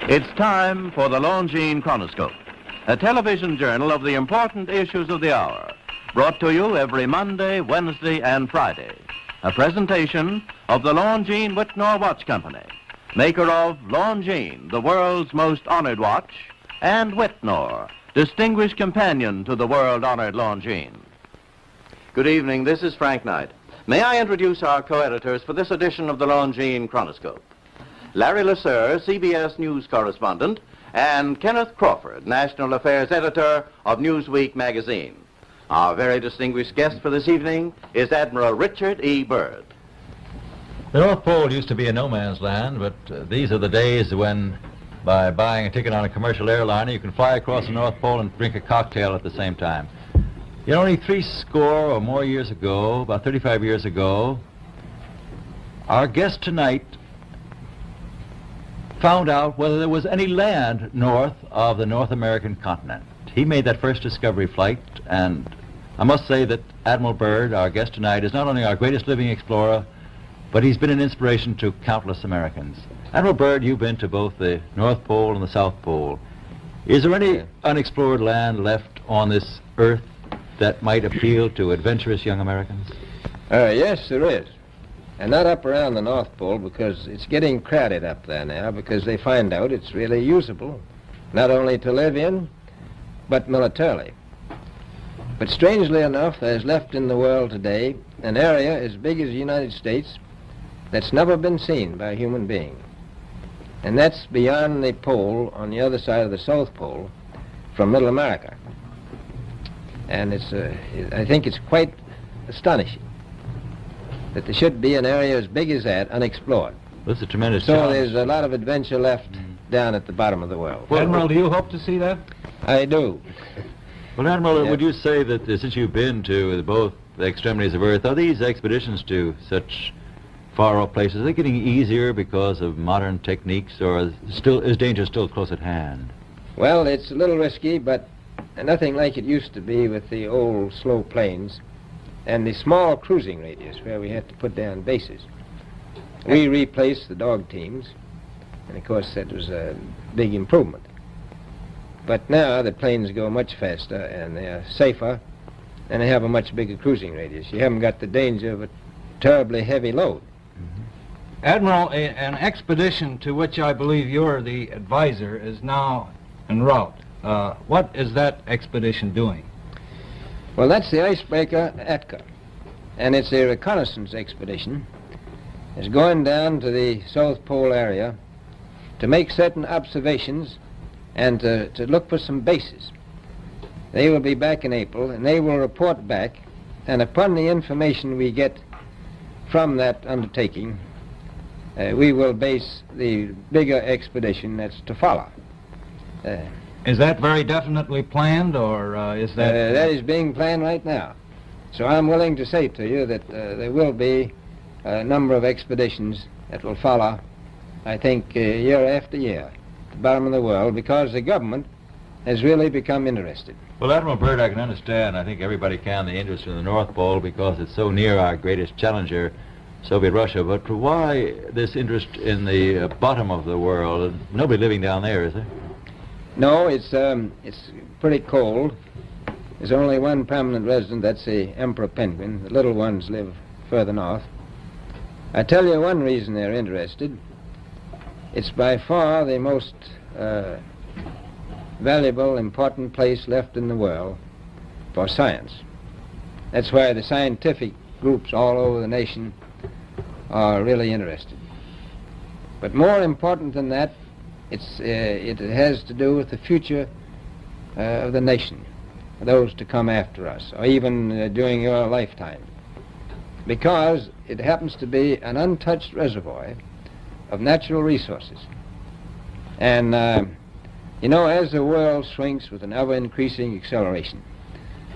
It's time for the Longines Chronoscope, a television journal of the important issues of the hour, brought to you every Monday, Wednesday, and Friday. A presentation of the Longines Wittnauer Watch Company, maker of Longines, the world's most honored watch, and Wittnauer, distinguished companion to the world-honored Longines. Good evening, this is Frank Knight. May I introduce our co-editors for this edition of the Longines Chronoscope? Larry Lasser, CBS News correspondent, and Kenneth Crawford, National Affairs Editor of Newsweek magazine. Our very distinguished guest for this evening is Admiral Ričard E. Bird. The North Pole used to be a no-man's land, but these are the days when, by buying a ticket on a commercial airliner, you can fly across the North Pole and drink a cocktail at the same time. You know, only 60 or more years ago, about 35 years ago, our guest tonight found out whether there was any land north of the North American continent. He made that first discovery flight, and I must say that Admiral Bird, our guest tonight, is not only our greatest living explorer, but he's been an inspiration to countless Americans. Admiral Bird, you've been to both the North Pole and the South Pole. Is there any unexplored land left on this earth that might appeal to adventurous young Americans? Yes, there is. And not up around the North Pole, because it's getting crowded up there now, because they find out it's really usable, not only to live in, but militarily. But strangely enough, there's left in the world today an area as big as the United States that's never been seen by a human being. And that's beyond the pole, on the other side of the South Pole, from Middle America. And I think it's quite astonishing that there should be an area as big as that unexplored. That's a tremendous So challenge. there's a lot of adventure left down at the bottom of the world. Well, Admiral, do you hope to see that? I do. Well, Admiral, Yeah. would you say that since you've been to both the extremities of Earth, are these expeditions to such far-off places, are they getting easier because of modern techniques, or is danger still close at hand? Well, it's a little risky, but nothing like it used to be with the old slow planes and the small cruising radius where we had to put down bases. We replaced the dog teams, and of course that was a big improvement. But now the planes go much faster and they're safer, and they have a much bigger cruising radius. You haven't got the danger of a terribly heavy load. Admiral, an expedition to which I believe you're the advisor is now en route. What is that expedition doing? Well, that's the icebreaker Atka, and it's a reconnaissance expedition. It's going down to the South Pole area to make certain observations and to look for some bases. They will be back in April, and they will report back, and upon the information we get from that undertaking, we will base the bigger expedition that's to follow. Is that very definitely planned, or is that... That is being planned right now. So I'm willing to say to you that there will be a number of expeditions that will follow, I think, year after year, at the bottom of the world, because the government has really become interested. Well, Admiral Bird, I can understand, I think everybody can, the interest in the North Pole because it's so near our greatest challenger, Soviet Russia, but why this interest in the bottom of the world? Nobody living down there, is there? No, it's pretty cold. There's only one permanent resident, that's the emperor penguin. The little ones live further north. I tell you one reason they're interested. It's by far the most valuable, important place left in the world for science. That's why the scientific groups all over the nation are really interested. But more important than that, it has to do with the future of the nation, those to come after us, or even during your lifetime, because it happens to be an untouched reservoir of natural resources. And you know, as the world shrinks with an ever-increasing acceleration,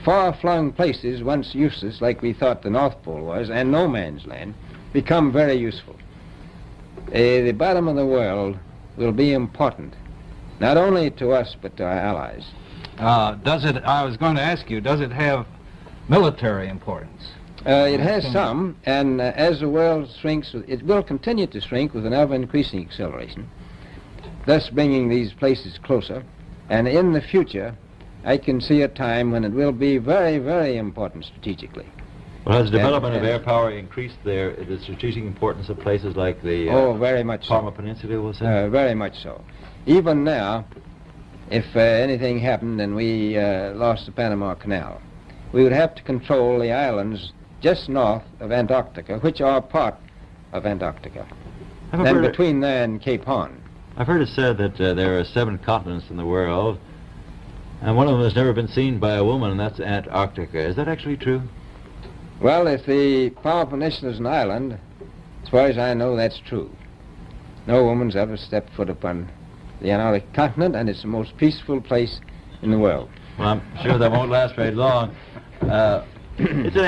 far-flung places once useless, like we thought the North Pole was, and no man's land, become very useful. The bottom of the world will be important, not only to us, but to our allies. I was going to ask you, does it have military importance? It has some, and as the world shrinks, it will continue to shrink with an ever-increasing acceleration. thus bringing these places closer. And in the future, I can see a time when it will be very, very important strategically. Well, has the development of air power increased the strategic importance of places like the very much Parma so. Peninsula, was it? Very much so. Even now, if anything happened and we lost the Panama Canal, we would have to control the islands just north of Antarctica, which are part of Antarctica, and between there and Cape Horn. I've heard it said that there are 7 continents in the world, and one of them has never been seen by a woman, and that's Antarctica. Is that actually true? Well, if the Parma Peninsula is an island, as far as I know, that's true. No woman's ever stepped foot upon the Antarctic continent, and it's the most peaceful place in the world. Well, I'm sure that won't last very long. I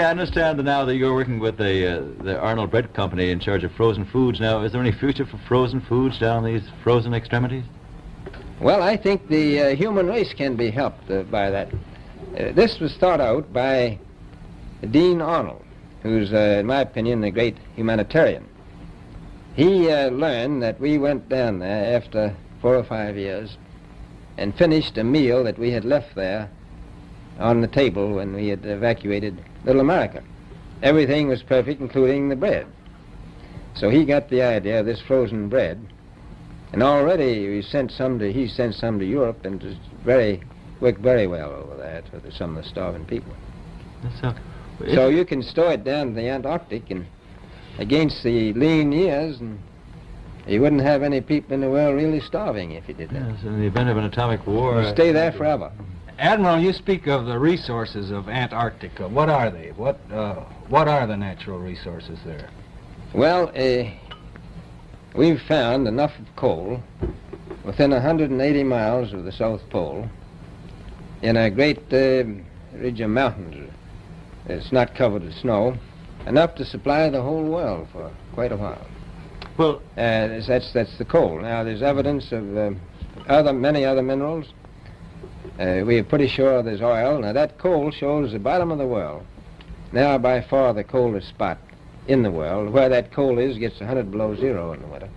understand that now that you're working with the Arnold Bread Company in charge of frozen foods. Now, is there any future for frozen foods down these frozen extremities? Well, I think the human race can be helped by that. This was thought out by Dean Arnold, who's, in my opinion, a great humanitarian. He learned that we went down there after 4 or 5 years and finished a meal that we had left there on the table when we had evacuated Little America. Everything was perfect, including the bread. So he got the idea of this frozen bread, and already he sent some to Europe, and it worked very well over there for some of the starving people. So you can store it down in the Antarctic, and against the lean years, and you wouldn't have any people in the world really starving if you did that. Yes, in the event of an atomic war. You'll stay there forever. Admiral, you speak of the resources of Antarctica. What are they? What are the natural resources there? Well, we've found enough of coal within 180 miles of the South Pole in a great ridge of mountains. It's not covered with snow, enough to supply the whole world for quite a while. Well, that's the coal. Now, there's evidence of many other minerals. We are pretty sure there's oil. Now, that coal shows the bottom of the world. Now, by far the coldest spot in the world. Where that coal is gets 100 below zero in the winter.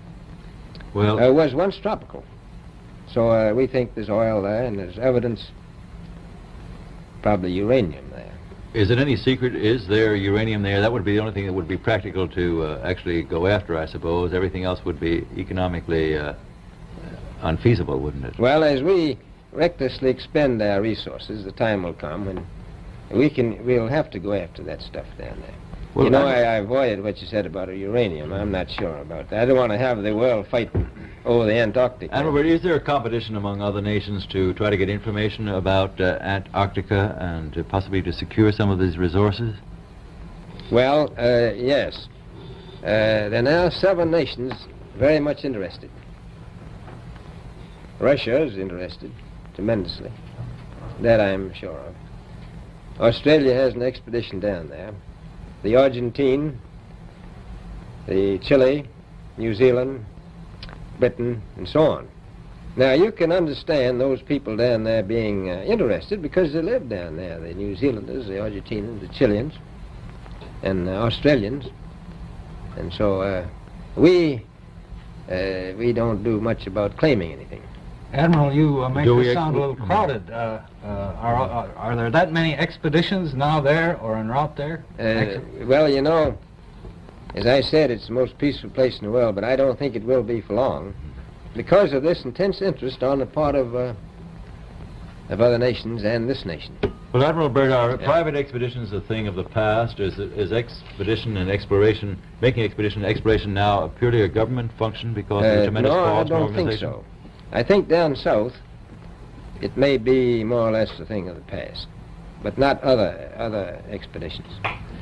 Well, it was once tropical. So we think there's oil there, and there's evidence, probably uranium there. Is it any secret? Is there uranium there? That would be the only thing that would be practical to actually go after, I suppose. Everything else would be economically unfeasible, wouldn't it? Well, as we recklessly expend our resources, the time will come when we'll have to go after that stuff down there. Well, you know, I avoided what you said about uranium. I'm not sure about that. I don't want to have the world fighting over the Antarctic. Admiral, is there a competition among other nations to try to get information about Antarctica and possibly to secure some of these resources? Well, yes. There are now 7 nations very much interested. Russia is interested tremendously. That I'm sure of. Australia has an expedition down there. The Argentine, the Chile, New Zealand, Britain, and so on. Now, you can understand those people down there being interested because they live down there, the New Zealanders, the Argentinians, the Chileans, and the Australians. And so we don't do much about claiming anything. Admiral, you make us sound a little crowded. Are there that many expeditions now there or en route there? Well, you know, as I said, it's the most peaceful place in the world, but I don't think it will be for long because of this intense interest on the part of other nations and this nation. Well, Admiral Bird, are private expeditions a thing of the past? Is expedition and exploration, making expedition and exploration now purely a government function because of the tremendous cost and organization? No, I don't think so. I think down south it may be more or less a thing of the past, but not other expeditions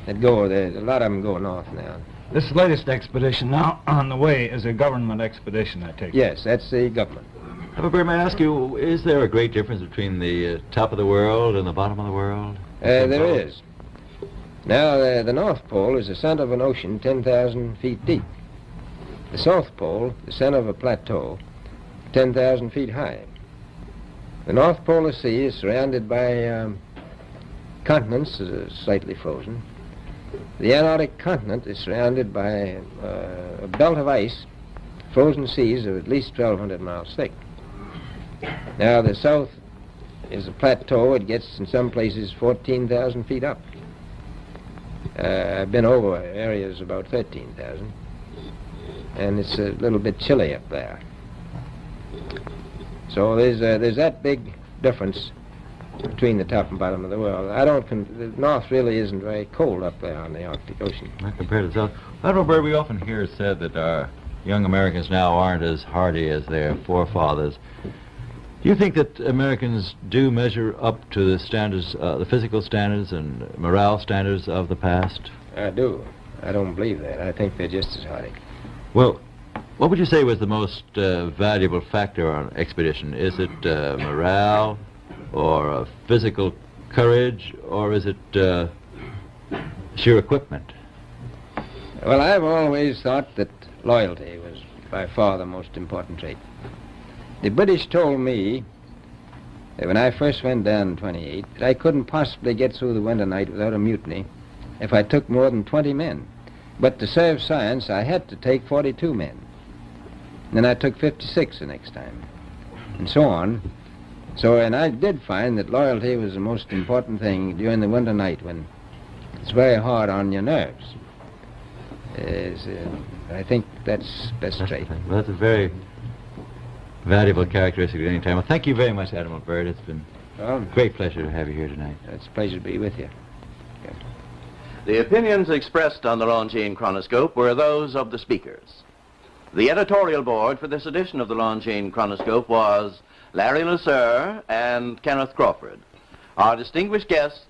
that go there. A lot of them go north now. This latest expedition now on the way is a government expedition, I take it. Yes, that's the government. Admiral Bird, may I ask you, is there a great difference between the top of the world and the bottom of the world? There is. Now, the North Pole is the center of an ocean 10,000 feet deep. The South Pole, the center of a plateau, 10,000 feet high. The North Polar Sea is surrounded by continents slightly frozen. The Antarctic continent is surrounded by a belt of ice frozen seas of at least 1,200 miles thick. Now the south is a plateau. It gets in some places 14,000 feet up. I've been over areas about 13,000, and it's a little bit chilly up there. So there's that big difference between the top and bottom of the world. The north really isn't very cold up there on the Arctic Ocean. Not compared to the south. Admiral Bird, we often hear it said that our young Americans now aren't as hardy as their forefathers. Do you think that Americans do measure up to the standards, the physical standards and morale standards of the past? I do. I don't believe that. I think they're just as hardy. Well, what would you say was the most valuable factor on an expedition? Is it morale, or physical courage, or is it sheer equipment? Well, I've always thought that loyalty was by far the most important trait. The British told me that when I first went down in 28 that I couldn't possibly get through the winter night without a mutiny if I took more than 20 men. But to serve science, I had to take 42 men. And then I took 56 the next time, and so on. And I did find that loyalty was the most important thing during the winter night when it's very hard on your nerves. I think that's best trait. Well, that's a very valuable characteristic at any time. Well, thank you very much, Admiral Bird. It's been a great pleasure to have you here tonight. It's a pleasure to be with you. Okay. The opinions expressed on the Longines Chronoscope were those of the speakers. The editorial board for this edition of the Longines Chronoscope was Larry Lusser and Kenneth Crawford. Our distinguished guest